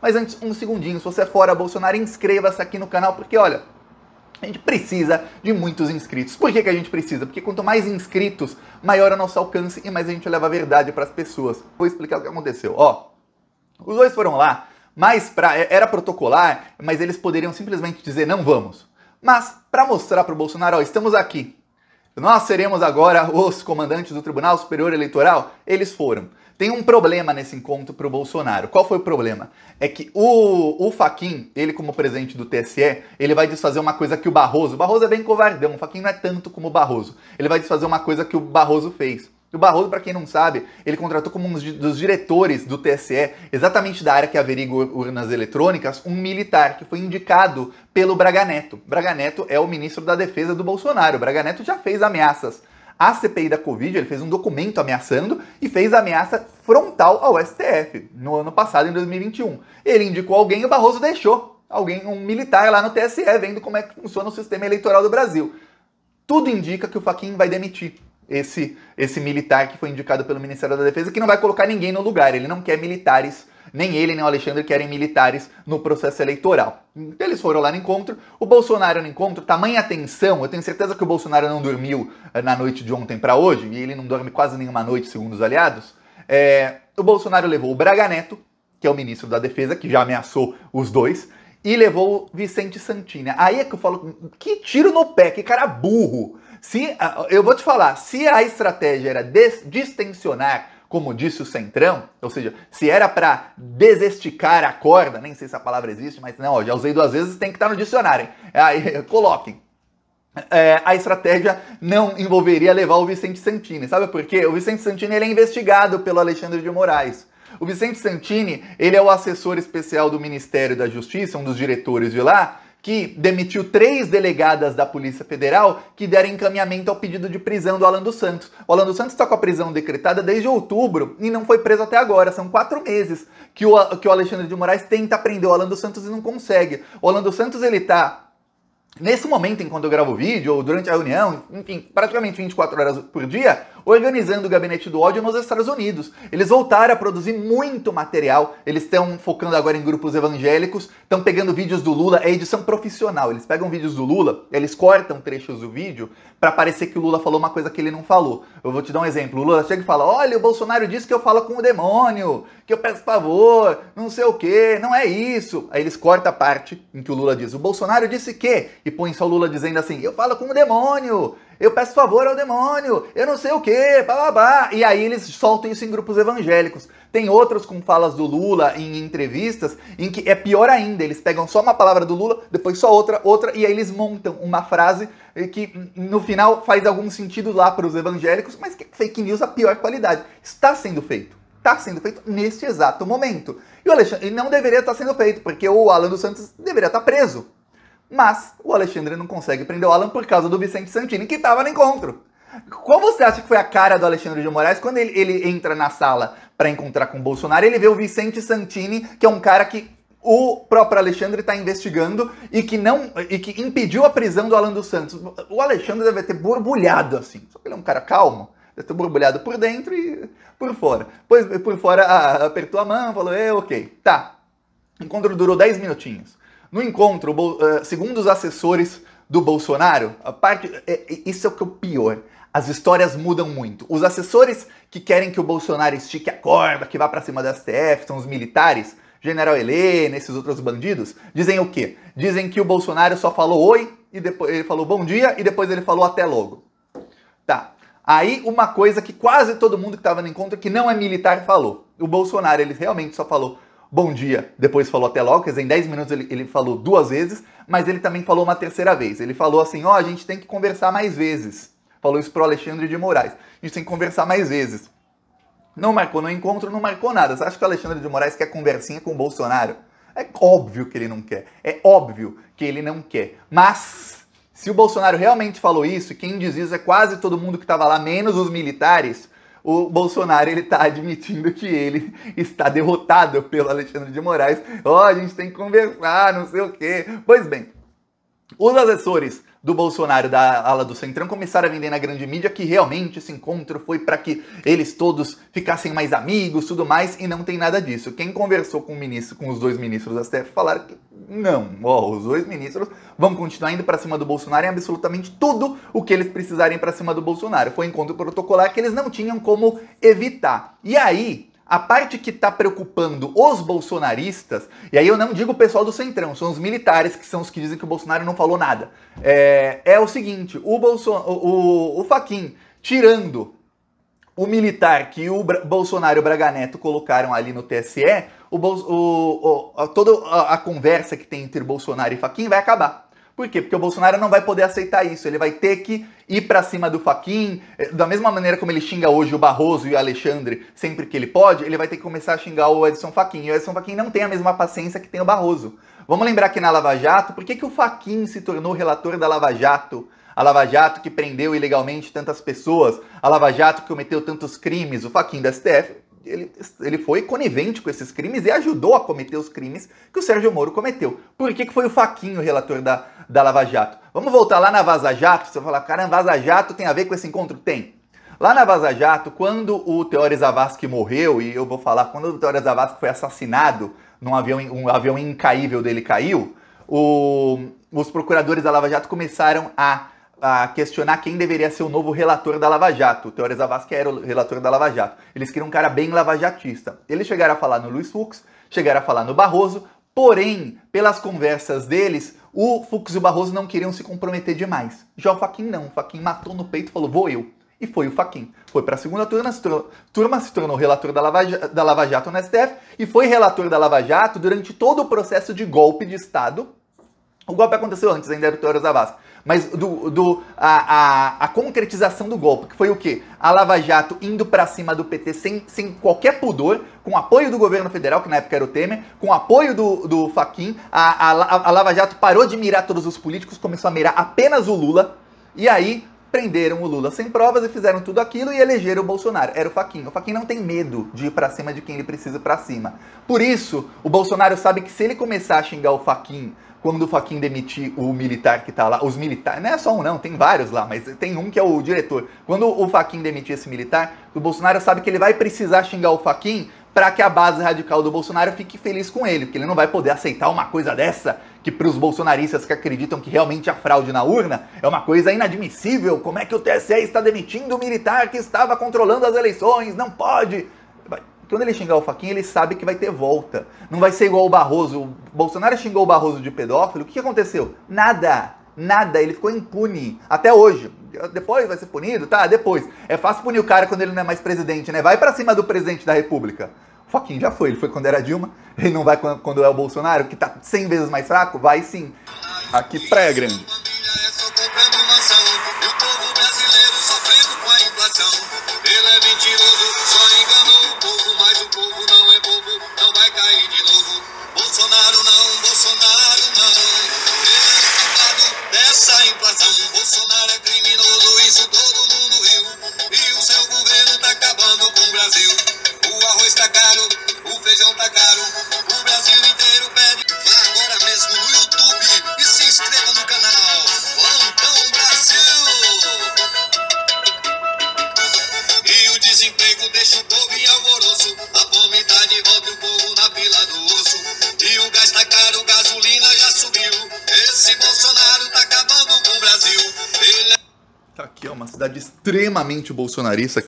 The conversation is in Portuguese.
Mas antes, um segundinho, se você é fora Bolsonaro, inscreva-se aqui no canal, porque olha, a gente precisa de muitos inscritos. Por que a gente precisa? Porque quanto mais inscritos, maior é o nosso alcance e mais a gente leva a verdade para as pessoas. Vou explicar o que aconteceu. Ó, os dois foram lá, mas era protocolar, mas eles poderiam simplesmente dizer não vamos. Mas para mostrar para o Bolsonaro, ó, estamos aqui. Nós seremos agora os comandantes do Tribunal Superior Eleitoral. Eles foram. Tem um problema nesse encontro para o Bolsonaro. Qual foi o problema? É que o Fachin, ele como presidente do TSE, ele vai desfazer uma coisa que o Barroso é bem covardão, o Fachin não é tanto como o Barroso. Ele vai desfazer uma coisa que o Barroso fez. O Barroso, para quem não sabe, ele contratou como um dos diretores do TSE, exatamente da área que averigua urnas eletrônicas, um militar que foi indicado pelo Braga Neto. Braga Neto é o ministro da Defesa do Bolsonaro. Braga Neto já fez ameaças à CPI da Covid, ele fez um documento ameaçando e fez ameaça frontal ao STF no ano passado, em 2021. Ele indicou alguém e o Barroso deixou um militar lá no TSE, vendo como é que funciona o sistema eleitoral do Brasil. Tudo indica que o Fachin vai demitir esse militar que foi indicado pelo Ministério da Defesa, que não vai colocar ninguém no lugar. Ele não quer militares, nem ele nem o Alexandre querem militares no processo eleitoral. Então eles foram lá no encontro, o Bolsonaro no encontro, tamanha atenção, eu tenho certeza que o Bolsonaro não dormiu na noite de ontem para hoje, e ele não dorme quase nenhuma noite, segundo os aliados. O Bolsonaro levou o Braga Neto, que é o ministro da Defesa, que já ameaçou os dois, e levou o Vicente Santini. Aí é que eu falo, que tiro no pé, que cara burro. Eu vou te falar, se a estratégia era distensionar, como disse o Centrão, ou seja, se era para desesticar a corda, nem sei se a palavra existe, mas não, já usei 2 vezes, tem que estar no dicionário. Aí, coloquem. A estratégia não envolveria levar o Vicente Santini. Sabe por quê? O Vicente Santini ele é investigado pelo Alexandre de Moraes. O Vicente Santini, ele é o assessor especial do Ministério da Justiça, um dos diretores de lá, que demitiu 3 delegadas da Polícia Federal que deram encaminhamento ao pedido de prisão do Alan dos Santos. O Alan dos Santos está com a prisão decretada desde outubro e não foi preso até agora. São 4 meses que o Alexandre de Moraes tenta prender o Alan dos Santos e não consegue. O Alan dos Santos, ele tá, nesse momento, enquanto eu gravo o vídeo, ou durante a reunião, enfim, praticamente 24 horas por dia, organizando o Gabinete do Ódio nos Estados Unidos. Eles voltaram a produzir muito material, eles estão focando agora em grupos evangélicos, estão pegando vídeos do Lula, é edição profissional, eles pegam vídeos do Lula, eles cortam trechos do vídeo para parecer que o Lula falou uma coisa que ele não falou. Eu vou te dar um exemplo, o Lula chega e fala, olha, o Bolsonaro disse que eu falo com o demônio, que eu peço favor, não sei o que, não é isso. Aí eles cortam a parte em que o Lula diz, o Bolsonaro disse que, e põe só o Lula dizendo assim, eu falo com o demônio, eu peço favor ao demônio, eu não sei o que, blá. E aí eles soltam isso em grupos evangélicos. Tem outros com falas do Lula em entrevistas em que é pior ainda, eles pegam só uma palavra do Lula, depois só outra, e aí eles montam uma frase que no final faz algum sentido lá para os evangélicos, mas que é fake news a pior qualidade. Está sendo feito neste exato momento. E o Alexandre não deveria estar sendo feito, porque o Alan dos Santos deveria estar preso. Mas o Alexandre não consegue prender o Alan por causa do Vicente Santini, que estava no encontro. Qual você acha que foi a cara do Alexandre de Moraes quando ele entra na sala para encontrar com o Bolsonaro? Ele vê o Vicente Santini, que é um cara que o próprio Alexandre está investigando e que impediu a prisão do Alan dos Santos. O Alexandre deve ter borbulhado assim, só que ele é um cara calmo. Deve ter borbulhado por dentro e por fora. Pois por fora apertou a mão, falou, ok, tá. O encontro durou 10 minutinhos. No encontro, segundo os assessores do Bolsonaro, isso é o que é o pior. As histórias mudam muito. Os assessores que querem que o Bolsonaro estique a corda, que vá pra cima da STF, são os militares, General Helena, esses outros bandidos, dizem o quê? Dizem que o Bolsonaro só falou oi, e depois ele falou bom dia, e depois ele falou até logo. Tá. Aí uma coisa que quase todo mundo que estava no encontro, que não é militar, falou. O Bolsonaro, ele realmente só falou bom dia, depois falou até logo, quer dizer, em 10 minutos ele falou 2 vezes, mas ele também falou uma terceira vez. Ele falou assim, a gente tem que conversar mais vezes. Falou isso pro Alexandre de Moraes. A gente tem que conversar mais vezes. Não marcou no encontro, não marcou nada. Você acha que o Alexandre de Moraes quer conversinha com o Bolsonaro? É óbvio que ele não quer. É óbvio que ele não quer. Mas, se o Bolsonaro realmente falou isso, e quem diz isso é quase todo mundo que estava lá, menos os militares, o Bolsonaro, ele tá admitindo que ele está derrotado pelo Alexandre de Moraes. A gente tem que conversar, não sei o quê. Pois bem, Os assessores do Bolsonaro, da ala do Centrão, começaram a vender na grande mídia que realmente esse encontro foi para que eles todos ficassem mais amigos, tudo mais, e não tem nada disso. Quem conversou com os dois ministros da STF falaram que não, os dois ministros vão continuar indo para cima do Bolsonaro em absolutamente tudo o que eles precisarem para cima do Bolsonaro. Foi um encontro protocolar que eles não tinham como evitar. E aí, a parte que está preocupando os bolsonaristas, e aí eu não digo o pessoal do Centrão, são os militares que são os que dizem que o Bolsonaro não falou nada, é o seguinte, o Fachin tirando o militar que o Bolsonaro e o Braga Neto colocaram ali no TSE, toda a conversa que tem entre Bolsonaro e Fachin vai acabar. Por quê? Porque o Bolsonaro não vai poder aceitar isso, ele vai ter que ir pra cima do Fachin, da mesma maneira como ele xinga hoje o Barroso e o Alexandre sempre que ele pode, ele vai ter que começar a xingar o Edson Fachin, e o Edson Fachin não tem a mesma paciência que tem o Barroso. Vamos lembrar que na Lava Jato, por que o Fachin se tornou relator da Lava Jato? A Lava Jato que prendeu ilegalmente tantas pessoas, a Lava Jato que cometeu tantos crimes, o Fachin da STF, ele foi conivente com esses crimes e ajudou a cometer os crimes que o Sérgio Moro cometeu. Por que foi o Fachin o relator da Lava Jato? Vamos voltar lá na Vaza Jato? Você vai falar, cara, Vaza Jato tem a ver com esse encontro? Tem. Lá na Vaza Jato, quando o Teori Zavascki morreu, e eu vou falar, quando o Teori Zavascki foi assassinado, um avião incaível dele caiu, os procuradores da Lava Jato começaram a questionar quem deveria ser o novo relator da Lava Jato. O Teori Zavascki era o relator da Lava Jato. Eles queriam um cara bem lavajatista. Eles chegaram a falar no Luiz Fux, chegaram a falar no Barroso, porém, pelas conversas deles, o Fux e o Barroso não queriam se comprometer demais. Já o Fachin não. O Fachin matou no peito e falou, vou eu. E foi o Fachin. Foi para a segunda turma, se tornou relator da Lava Jato no STF e foi relator da Lava Jato durante todo o processo de golpe de Estado. O golpe aconteceu antes, ainda era o Teori Zavascki. Mas a concretização do golpe, que foi o quê? A Lava Jato indo pra cima do PT sem qualquer pudor, com apoio do governo federal, que na época era o Temer, com apoio do Fachin, a Lava Jato parou de mirar todos os políticos, começou a mirar apenas o Lula, e aí prenderam o Lula sem provas e fizeram tudo aquilo e elegeram o Bolsonaro. Era o Fachin. O Fachin não tem medo de ir pra cima de quem ele precisa ir pra cima. Por isso, o Bolsonaro sabe que se ele começar a xingar o Fachin, quando o Fachin demitir o militar que tá lá, os militares, não é só um não, tem vários lá, mas tem um que é o diretor. Quando o Fachin demitir esse militar, o Bolsonaro sabe que ele vai precisar xingar o Fachin para que a base radical do Bolsonaro fique feliz com ele, porque ele não vai poder aceitar uma coisa dessa, que para os bolsonaristas que acreditam que realmente a fraude na urna é uma coisa inadmissível. Como é que o TSE está demitindo o militar que estava controlando as eleições? Não pode! Quando ele xingar o Fachin, ele sabe que vai ter volta. Não vai ser igual o Barroso. O Bolsonaro xingou o Barroso de pedófilo. O que aconteceu? Nada. Nada. Ele ficou impune. Até hoje. Depois vai ser punido? Tá, depois. É fácil punir o cara quando ele não é mais presidente, né? Vai pra cima do presidente da República. O Fachin já foi. Ele foi quando era Dilma. Ele não vai quando é o Bolsonaro, que tá 100 vezes mais fraco? Vai sim. Aqui, Praia Grande. Bolsonaro é criminoso, isso todo mundo viu. E o seu governo tá acabando com o Brasil. O arroz tá caro, o feijão tá caro. O Brasil inteiro pede. Vá agora mesmo no YouTube e se inscreva no canal Plantão Brasil. E o desemprego deixa o povo em alvoroço. A fome tá de volta e o povo na fila do osso. E o gás tá caro, gasolina já subiu. Esse Bolsonaro tá acabando com o Brasil. Tá aqui, ó, uma cidade extremamente bolsonarista.